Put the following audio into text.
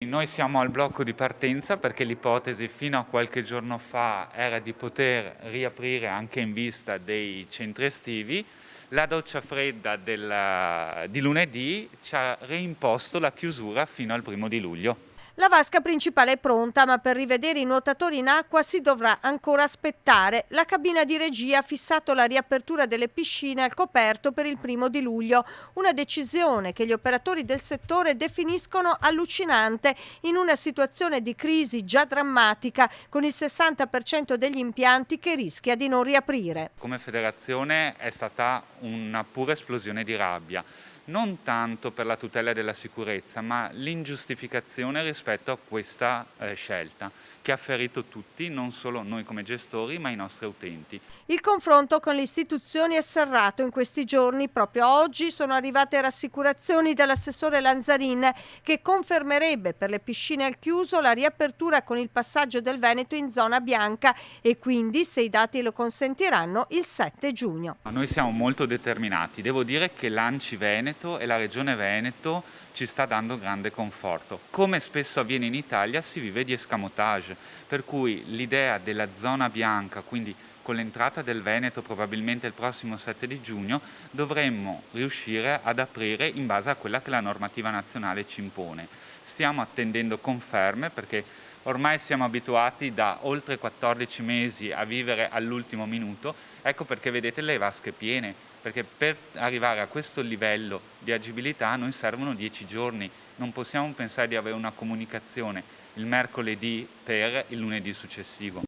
Noi siamo al blocco di partenza perché l'ipotesi fino a qualche giorno fa era di poter riaprire anche in vista dei centri estivi. La doccia fredda di lunedì ci ha reimposto la chiusura fino al 1° luglio. La vasca principale è pronta, ma per rivedere i nuotatori in acqua si dovrà ancora aspettare. La cabina di regia ha fissato la riapertura delle piscine al coperto per il 1° luglio, una decisione che gli operatori del settore definiscono allucinante in una situazione di crisi già drammatica, con il 60% degli impianti che rischia di non riaprire. Come federazione è stata una pura esplosione di rabbia, non tanto per la tutela della sicurezza, ma l'ingiustificazione rispetto a questa scelta, che ha ferito tutti, non solo noi come gestori, ma i nostri utenti. Il confronto con le istituzioni è serrato in questi giorni. Proprio oggi sono arrivate rassicurazioni dall'assessore Lanzarin, che confermerebbe per le piscine al chiuso la riapertura con il passaggio del Veneto in zona bianca e quindi, se i dati lo consentiranno, il 7 giugno. Noi siamo molto determinati. Devo dire che l'ANCI Veneto e la Regione Veneto ci sta dando grande conforto. Come spesso avviene in Italia, si vive di escamotage, per cui l'idea della zona bianca, quindi con l'entrata del Veneto probabilmente il prossimo 7 di giugno, dovremmo riuscire ad aprire in base a quella che la normativa nazionale ci impone. Stiamo attendendo conferme perché ormai siamo abituati da oltre 14 mesi a vivere all'ultimo minuto, ecco perché vedete le vasche piene, perché per arrivare a questo livello di agibilità a noi servono 10 giorni, non possiamo pensare di avere una comunicazione il mercoledì per il lunedì successivo.